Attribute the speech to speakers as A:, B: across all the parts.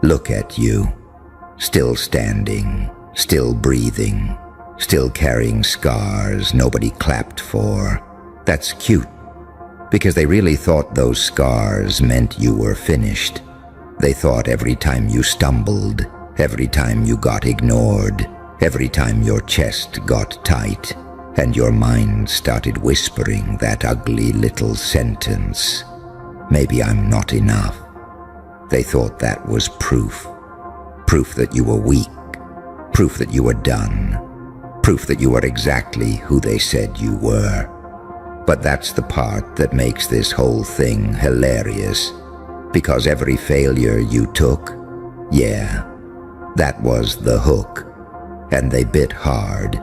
A: Look at you. Still standing, still breathing, still carrying scars nobody clapped for. That's cute, because they really thought those scars meant you were finished. They thought every time you stumbled, every time you got ignored, every time your chest got tight, and your mind started whispering that ugly little sentence, "Maybe I'm not enough." They thought that was proof. Proof that you were weak. Proof that you were done. Proof that you were exactly who they said you were. But that's the part that makes this whole thing hilarious. Because every failure you took, yeah, that was the hook. And they bit hard.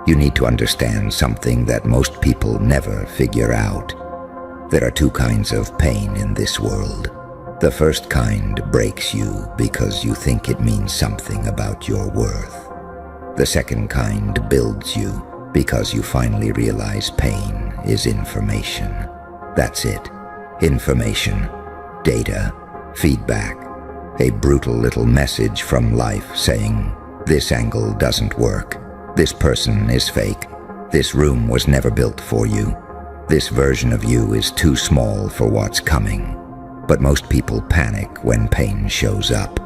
A: You need to understand something that most people never figure out. There are two kinds of pain in this world. The first kind breaks you because you think it means something about your worth. The second kind builds you because you finally realize pain is information. That's it. Information, data, feedback, a brutal little message from life saying, "This angle doesn't work. This person is fake. This room was never built for you. This version of you is too small for what's coming." But most people panic when pain shows up.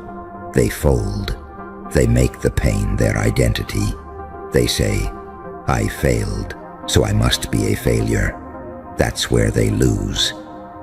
A: They fold. They make the pain their identity. They say, "I failed, so I must be a failure." That's where they lose.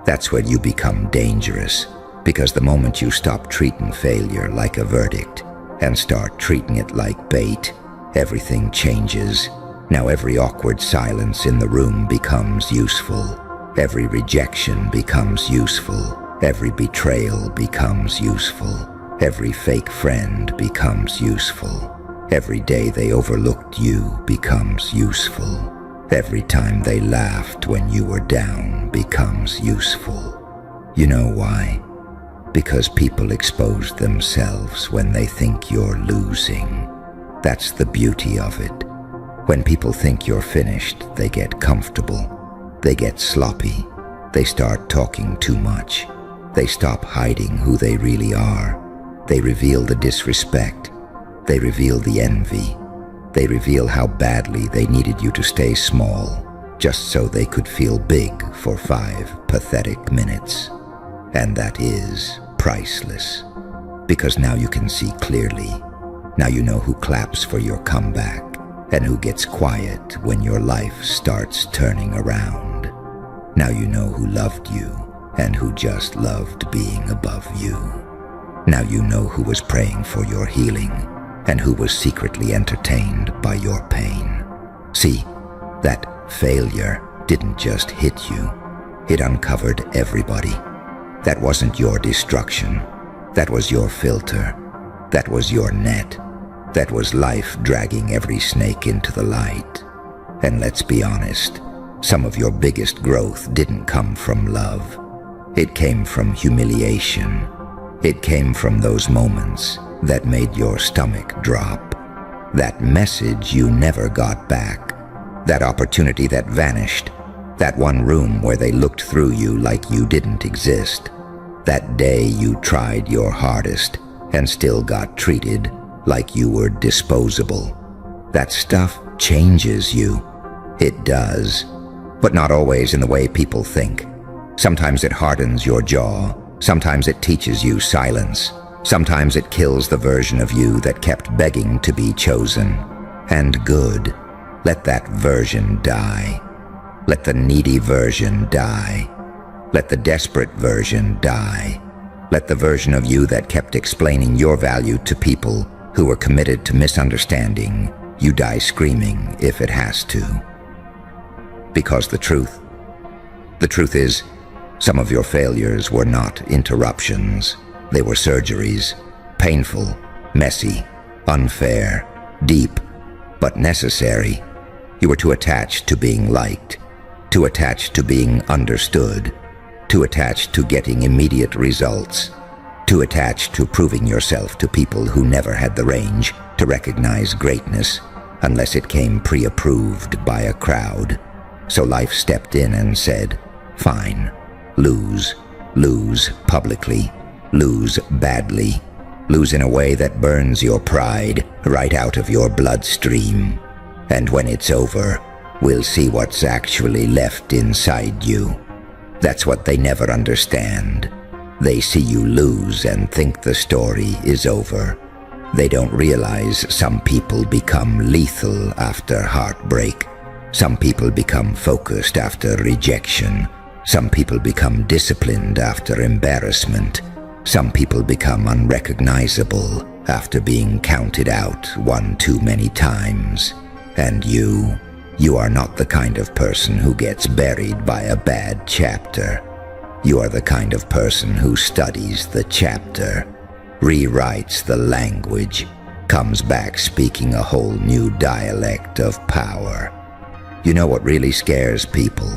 A: That's where you become dangerous, because the moment you stop treating failure like a verdict and start treating it like bait, everything changes. Now every awkward silence in the room becomes useful. Every rejection becomes useful. Every betrayal becomes useful. Every fake friend becomes useful. Every day they overlooked you becomes useful. Every time they laughed when you were down becomes useful. You know why? Because people expose themselves when they think you're losing. That's the beauty of it. When people think you're finished, they get comfortable. They get sloppy. They start talking too much. They stop hiding who they really are. They reveal the disrespect. They reveal the envy. They reveal how badly they needed you to stay small, just so they could feel big for 5 pathetic minutes. And that is priceless. Because now you can see clearly. Now you know who claps for your comeback and who gets quiet when your life starts turning around. Now you know who loved you and who just loved being above you. Now you know who was praying for your healing and who was secretly entertained by your pain. See, that failure didn't just hit you. It uncovered everybody. That wasn't your destruction. That was your filter. That was your net. That was life dragging every snake into the light. And let's be honest, some of your biggest growth didn't come from love. It came from humiliation. It came from those moments that made your stomach drop. That message you never got back. That opportunity that vanished. That one room where they looked through you like you didn't exist. That day you tried your hardest and still got treated like you were disposable. That stuff changes you. It does. But not always in the way people think. Sometimes it hardens your jaw. Sometimes it teaches you silence. Sometimes it kills the version of you that kept begging to be chosen. And good. Let that version die. Let the needy version die. Let the desperate version die. Let the version of you that kept explaining your value to people who were committed to misunderstanding you die screaming if it has to. Because the truth is, some of your failures were not interruptions. They were surgeries, painful, messy, unfair, deep, but necessary. You were too attached to being liked, too attached to being understood, too attached to getting immediate results, too attached to proving yourself to people who never had the range to recognize greatness unless it came pre-approved by a crowd. So life stepped in and said, fine, lose publicly, lose badly, lose in a way that burns your pride right out of your bloodstream. And when it's over, we'll see what's actually left inside you. That's what they never understand. They see you lose and think the story is over. They don't realize some people become lethal after heartbreak. Some people become focused after rejection. Some people become disciplined after embarrassment. Some people become unrecognizable after being counted out one too many times. And you are not the kind of person who gets buried by a bad chapter. You are the kind of person who studies the chapter, rewrites the language, comes back speaking a whole new dialect of power. You know what really scares people?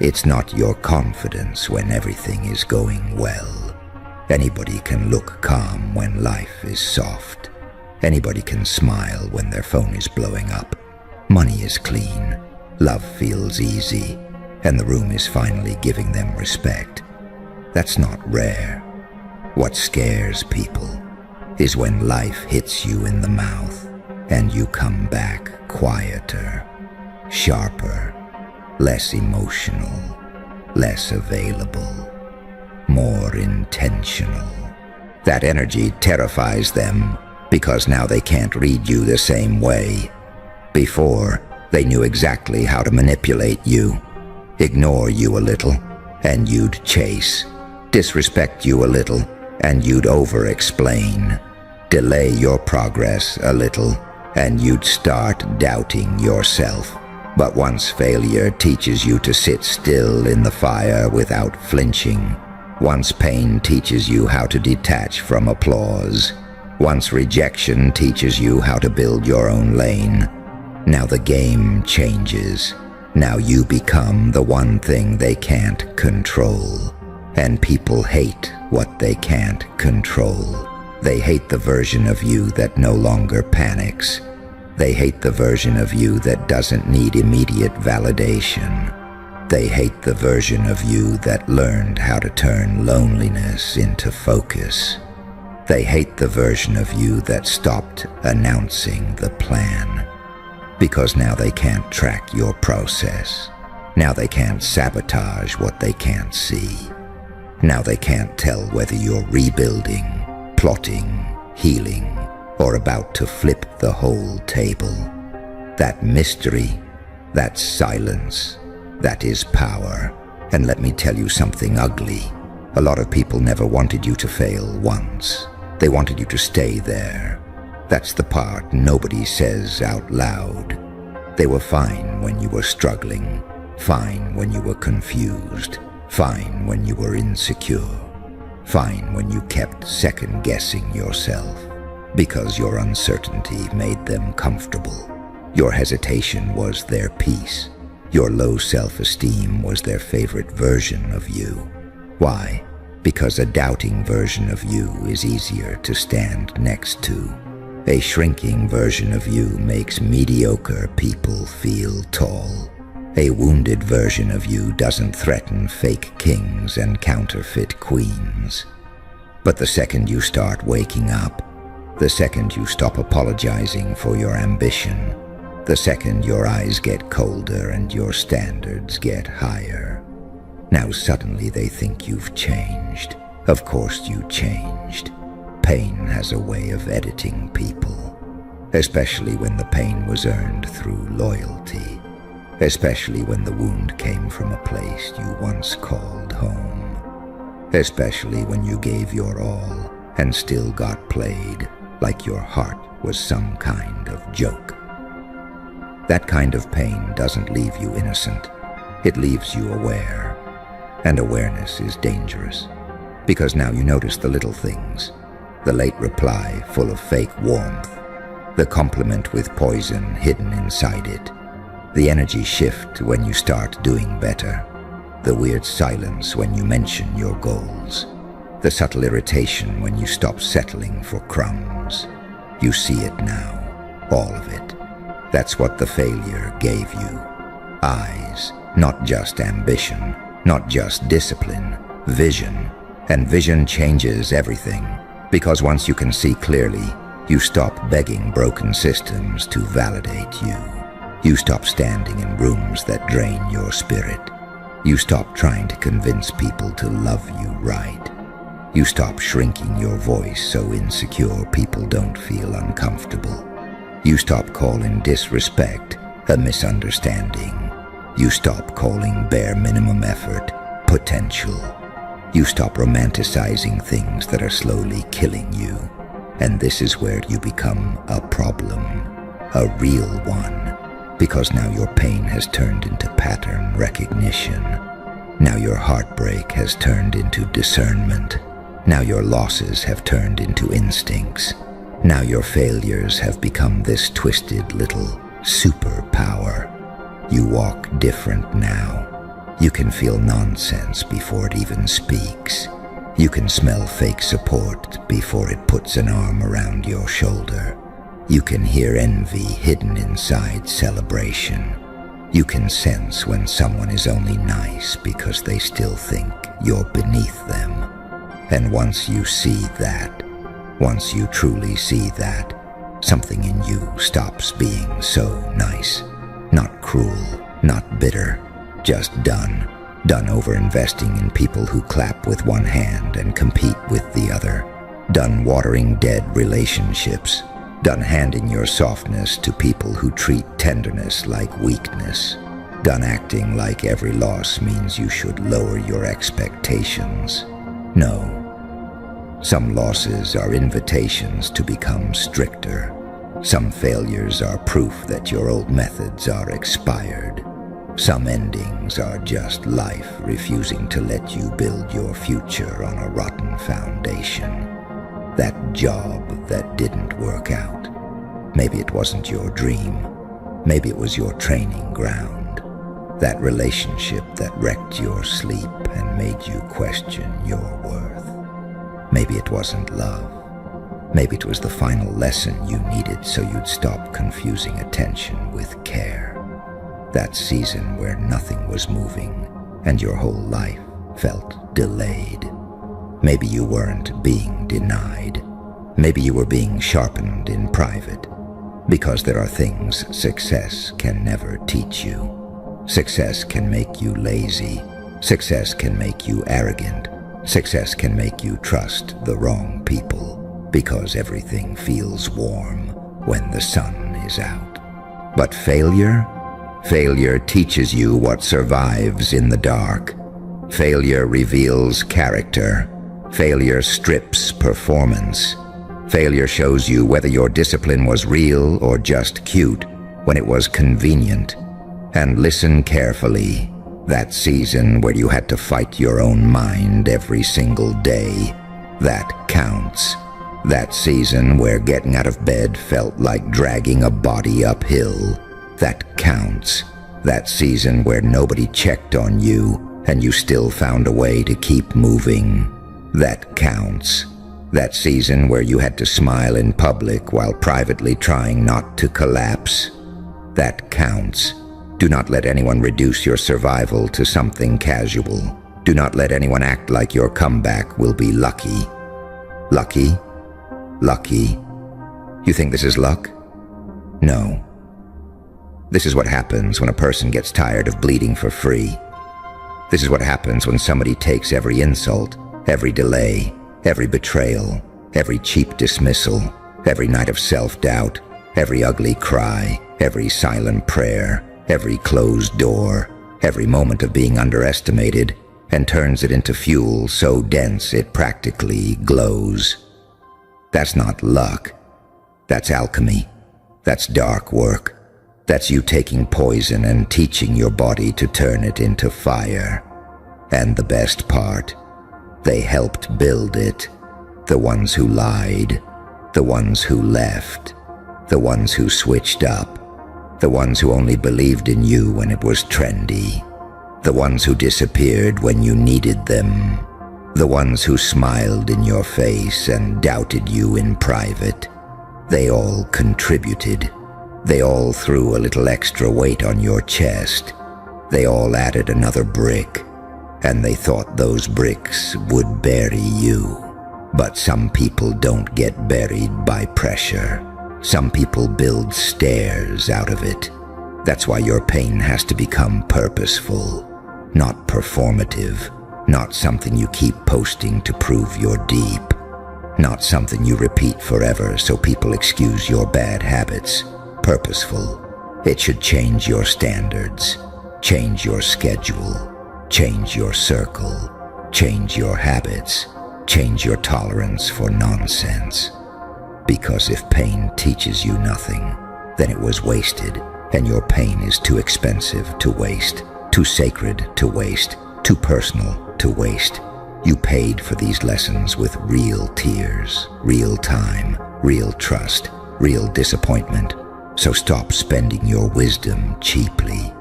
A: It's not your confidence when everything is going well. Anybody can look calm when life is soft. Anybody can smile when their phone is blowing up. Money is clean, love feels easy, and the room is finally giving them respect. That's not rare. What scares people is when life hits you in the mouth and you come back quieter, sharper, less emotional, less available, more intentional. That energy terrifies them because now they can't read you the same way. Before, they knew exactly how to manipulate you, ignore you a little, and you'd chase, disrespect you a little, and you'd over-explain, delay your progress a little, and you'd start doubting yourself. But once failure teaches you to sit still in the fire without flinching, once pain teaches you how to detach from applause, once rejection teaches you how to build your own lane, now the game changes. Now you become the one thing they can't control. And people hate what they can't control. They hate the version of you that no longer panics. They hate the version of you that doesn't need immediate validation. They hate the version of you that learned how to turn loneliness into focus. They hate the version of you that stopped announcing the plan. Because now they can't track your process. Now they can't sabotage what they can't see. Now they can't tell whether you're rebuilding, plotting, healing, or about to flip the whole table. That mystery, that silence, that is power. And let me tell you something ugly. A lot of people never wanted you to fail once. They wanted you to stay there. That's the part nobody says out loud. They were fine when you were struggling, fine when you were confused, fine when you were insecure, fine when you kept second-guessing yourself, because your uncertainty made them comfortable. Your hesitation was their peace. Your low self-esteem was their favorite version of you. Why? Because a doubting version of you is easier to stand next to. A shrinking version of you makes mediocre people feel tall. A wounded version of you doesn't threaten fake kings and counterfeit queens. But the second you start waking up, the second you stop apologizing for your ambition, the second your eyes get colder and your standards get higher, now suddenly they think you've changed. Of course you changed. Pain has a way of editing people, especially when the pain was earned through loyalty, especially when the wound came from a place you once called home, especially when you gave your all and still got played like your heart was some kind of joke. That kind of pain doesn't leave you innocent. It leaves you aware. And awareness is dangerous, because now you notice the little things. The late reply full of fake warmth, the compliment with poison hidden inside it, the energy shift when you start doing better, the weird silence when you mention your goals, the subtle irritation when you stop settling for crumbs. You see it now, all of it. That's what the failure gave you. Eyes, not just ambition, not just discipline, vision. And vision changes everything. Because once you can see clearly, you stop begging broken systems to validate you. You stop standing in rooms that drain your spirit. You stop trying to convince people to love you right. You stop shrinking your voice so insecure people don't feel uncomfortable. You stop calling disrespect a misunderstanding. You stop calling bare minimum effort potential. You stop romanticizing things that are slowly killing you. And this is where you become a problem, a real one. Because now your pain has turned into pattern recognition. Now your heartbreak has turned into discernment. Now your losses have turned into instincts. Now your failures have become this twisted little superpower. You walk different now. You can feel nonsense before it even speaks. You can smell fake support before it puts an arm around your shoulder. You can hear envy hidden inside celebration. You can sense when someone is only nice because they still think you're beneath them. And once you see that, once you truly see that, something in you stops being so nice. Not cruel, not bitter, just done. Done over-investing in people who clap with one hand and compete with the other. Done watering dead relationships. Done handing your softness to people who treat tenderness like weakness. Done acting like every loss means you should lower your expectations. No. Some losses are invitations to become stricter. Some failures are proof that your old methods are expired. Some endings are just life refusing to let you build your future on a rotten foundation. That job that didn't work out. Maybe it wasn't your dream. Maybe it was your training ground. That relationship that wrecked your sleep and made you question your worth. Maybe it wasn't love. Maybe it was the final lesson you needed so you'd stop confusing attention with care. That season where nothing was moving and your whole life felt delayed. Maybe you weren't being denied. Maybe you were being sharpened in private. Because there are things success can never teach you. Success can make you lazy. Success can make you arrogant. Success can make you trust the wrong people. Because everything feels warm when the sun is out. But failure teaches you what survives in the dark. Failure reveals character. Failure strips performance. Failure shows you whether your discipline was real or just cute when it was convenient. And listen carefully. That season where you had to fight your own mind every single day, that counts. That season where getting out of bed felt like dragging a body uphill, that counts. That season where nobody checked on you and you still found a way to keep moving, that counts. That season where you had to smile in public while privately trying not to collapse, that counts. Do not let anyone reduce your survival to something casual. Do not let anyone act like your comeback will be lucky. Lucky? Lucky? You think this is luck? No. This is what happens when a person gets tired of bleeding for free. This is what happens when somebody takes every insult, every delay, every betrayal, every cheap dismissal, every night of self-doubt, every ugly cry, every silent prayer, every closed door, every moment of being underestimated, and turns it into fuel so dense it practically glows. That's not luck. That's alchemy. That's dark work. That's you taking poison and teaching your body to turn it into fire. And the best part, they helped build it. The ones who lied, the ones who left, the ones who switched up, the ones who only believed in you when it was trendy, the ones who disappeared when you needed them, the ones who smiled in your face and doubted you in private. They all contributed. They all threw a little extra weight on your chest. They all added another brick, and they thought those bricks would bury you. But some people don't get buried by pressure. Some people build stairs out of it. That's why your pain has to become purposeful, not performative, not something you keep posting to prove you're deep, not something you repeat forever so people excuse your bad habits. Purposeful. It should change your standards, change your schedule, change your circle, change your habits, change your tolerance for nonsense. Because if pain teaches you nothing, then it was wasted, and your pain is too expensive to waste, too sacred to waste, too personal to waste. You paid for these lessons with real tears, real time, real trust, real disappointment. So stop spending your wisdom cheaply.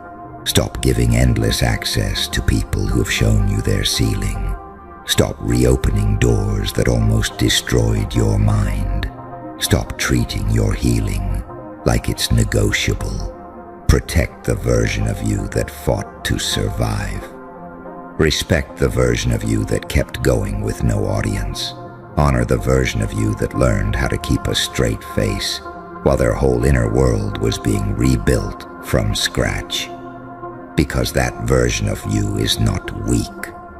A: Stop giving endless access to people who have shown you their ceiling. Stop reopening doors that almost destroyed your mind. Stop treating your healing like it's negotiable. Protect the version of you that fought to survive. Respect the version of you that kept going with no audience. Honor the version of you that learned how to keep a straight face while their whole inner world was being rebuilt from scratch. Because that version of you is not weak.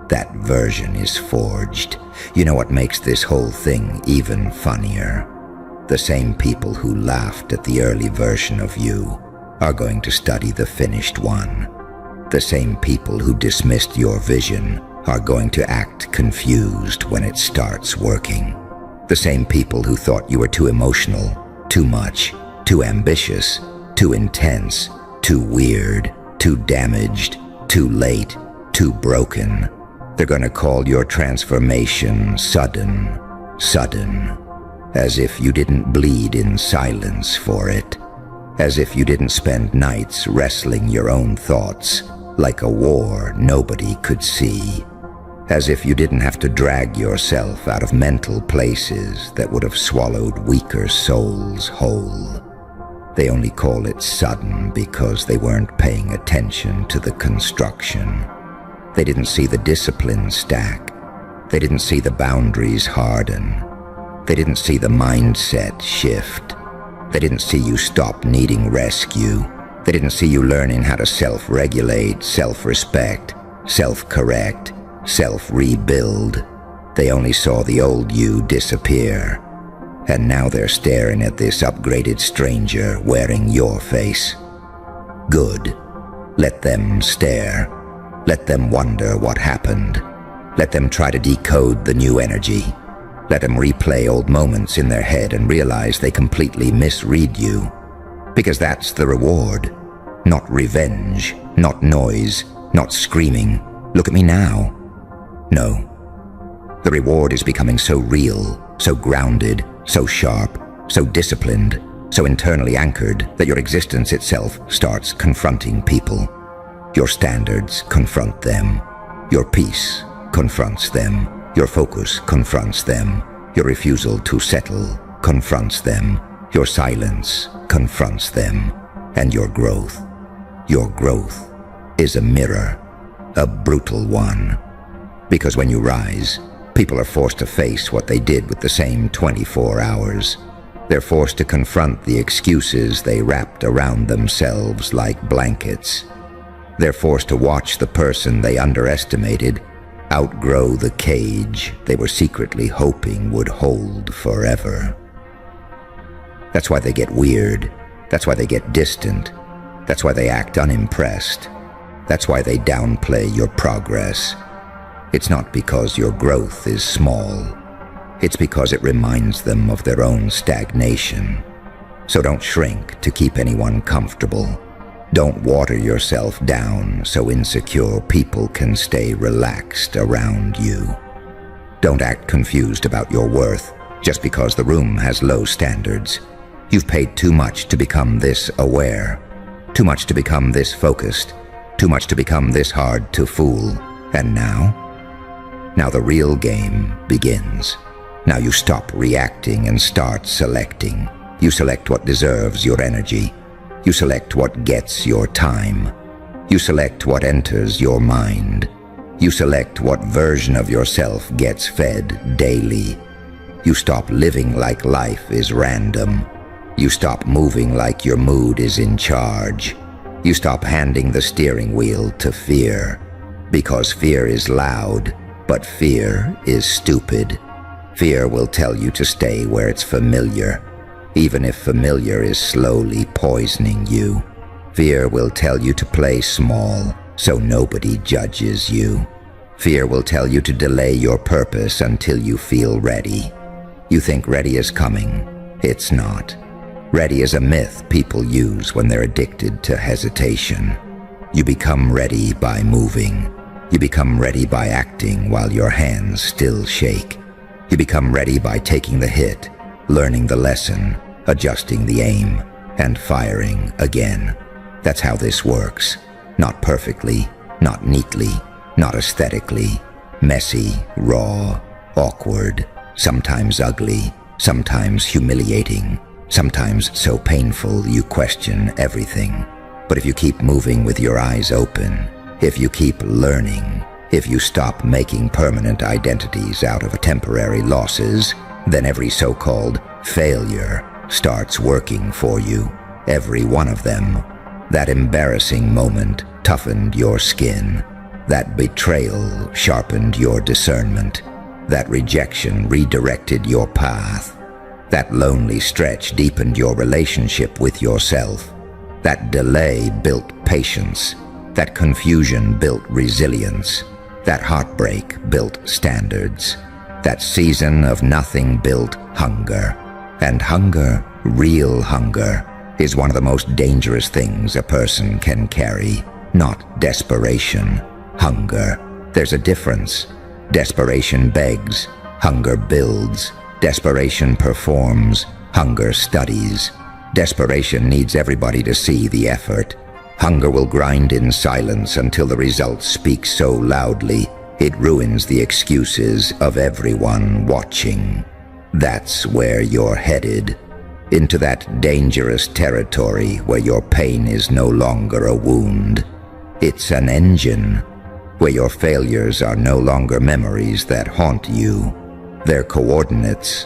A: That version is forged. You know what makes this whole thing even funnier? The same people who laughed at the early version of you are going to study the finished one. The same people who dismissed your vision are going to act confused when it starts working. The same people who thought you were too emotional, too much, too ambitious, too intense, too weird, too damaged, too late, too broken. They're gonna call your transformation sudden, as if you didn't bleed in silence for it, as if you didn't spend nights wrestling your own thoughts like a war nobody could see, as if you didn't have to drag yourself out of mental places that would have swallowed weaker souls whole. They only call it sudden because they weren't paying attention to the construction. They didn't see the discipline stack. They didn't see the boundaries harden. They didn't see the mindset shift. They didn't see you stop needing rescue. They didn't see you learning how to self-regulate, self-respect, self-correct, self-rebuild. They only saw the old you disappear. And now they're staring at this upgraded stranger wearing your face. Good. Let them stare. Let them wonder what happened. Let them try to decode the new energy. Let them replay old moments in their head and realize they completely misread you. Because that's the reward. Not revenge, not noise, not screaming. Look at me now. No. The reward is becoming so real, so grounded, so sharp, so disciplined, so internally anchored that your existence itself starts confronting people. Your standards confront them. Your peace confronts them. Your focus confronts them. Your refusal to settle confronts them. Your silence confronts them. And your growth is a mirror, a brutal one. Because when you rise, people are forced to face what they did with the same 24 hours. They're forced to confront the excuses they wrapped around themselves like blankets. They're forced to watch the person they underestimated outgrow the cage they were secretly hoping would hold forever. That's why they get weird. That's why they get distant. That's why they act unimpressed. That's why they downplay your progress. It's not because your growth is small. It's because it reminds them of their own stagnation. So don't shrink to keep anyone comfortable. Don't water yourself down so insecure people can stay relaxed around you. Don't act confused about your worth just because the room has low standards. You've paid too much to become this aware, too much to become this focused, too much to become this hard to fool. And now the real game begins. Now you stop reacting and start selecting. You select what deserves your energy. You select what gets your time. You select what enters your mind. You select what version of yourself gets fed daily. You stop living like life is random. You stop moving like your mood is in charge. You stop handing the steering wheel to fear. Because fear is loud, but fear is stupid. Fear will tell you to stay where it's familiar, even if familiar is slowly poisoning you. Fear will tell you to play small, so nobody judges you. Fear will tell you to delay your purpose until you feel ready. You think ready is coming. It's not. Ready is a myth people use when they're addicted to hesitation. You become ready by moving. You become ready by acting while your hands still shake. You become ready by taking the hit, learning the lesson, adjusting the aim, and firing again. That's how this works. Not perfectly, not neatly, not aesthetically. Messy, raw, awkward, sometimes ugly, sometimes humiliating, sometimes so painful you question everything. But if you keep moving with your eyes open, if you keep learning, if you stop making permanent identities out of temporary losses, then every so-called failure starts working for you. Every one of them. That embarrassing moment toughened your skin. That betrayal sharpened your discernment. That rejection redirected your path. That lonely stretch deepened your relationship with yourself. That delay built patience. That confusion built resilience. That heartbreak built standards. That season of nothing built hunger. And hunger, real hunger, is one of the most dangerous things a person can carry. Not desperation. Hunger. There's a difference. Desperation begs. Hunger builds. Desperation performs. Hunger studies. Desperation needs everybody to see the effort. Hunger will grind in silence until the results speak so loudly it ruins the excuses of everyone watching. That's where you're headed. Into that dangerous territory where your pain is no longer a wound. It's an engine, where your failures are no longer memories that haunt you. They're coordinates,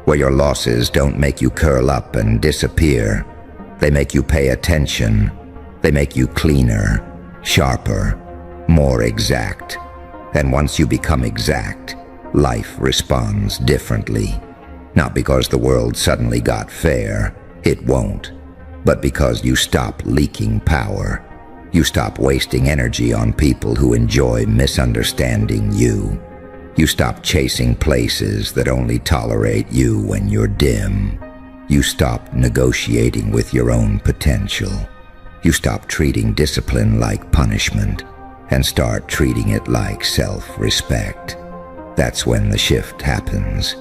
A: where your losses don't make you curl up and disappear. They make you pay attention. They make you cleaner, sharper, more exact. And once you become exact, life responds differently. Not because the world suddenly got fair, it won't, but because you stop leaking power. You stop wasting energy on people who enjoy misunderstanding you. You stop chasing places that only tolerate you when you're dim. You stop negotiating with your own potential. You stop treating discipline like punishment and start treating it like self-respect. That's when the shift happens.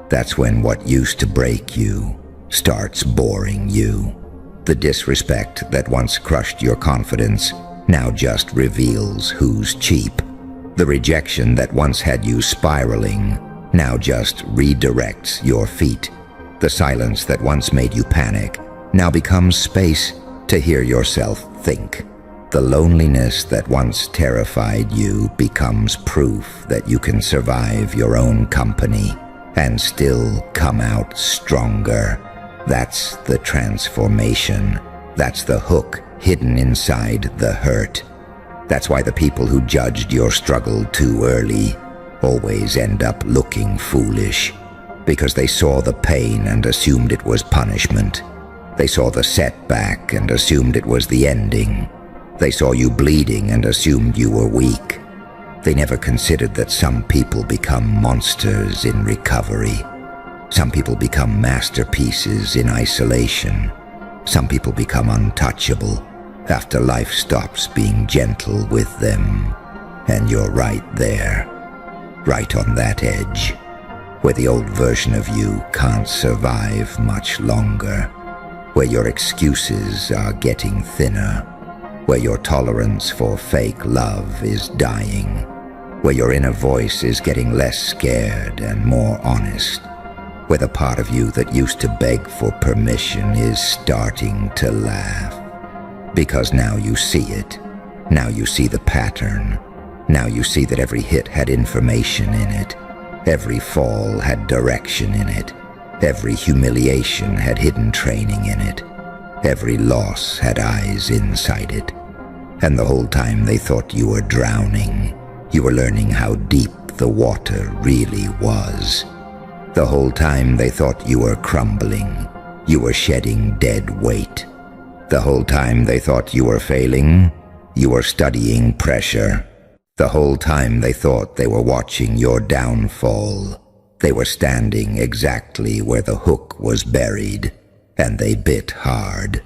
A: That's when what used to break you starts boring you. The disrespect that once crushed your confidence now just reveals who's cheap. The rejection that once had you spiraling now just redirects your feet. The silence that once made you panic now becomes space to hear yourself think. The loneliness that once terrified you becomes proof that you can survive your own company and still come out stronger. That's the transformation. That's the hook hidden inside the hurt. That's why the people who judged your struggle too early always end up looking foolish, because they saw the pain and assumed it was punishment. They saw the setback and assumed it was the ending. They saw you bleeding and assumed you were weak. They never considered that some people become monsters in recovery. Some people become masterpieces in isolation. Some people become untouchable after life stops being gentle with them. And you're right there, right on that edge, where the old version of you can't survive much longer, where your excuses are getting thinner, where your tolerance for fake love is dying, where your inner voice is getting less scared and more honest, where the part of you that used to beg for permission is starting to laugh. Because now you see it. Now you see the pattern. Now you see that every hit had information in it. Every fall had direction in it. Every humiliation had hidden training in it. Every loss had eyes inside it. And the whole time they thought you were drowning, you were learning how deep the water really was. The whole time they thought you were crumbling, you were shedding dead weight. The whole time they thought you were failing, you were studying pressure. The whole time they thought they were watching your downfall. They were standing exactly where the hook was buried, and they bit hard.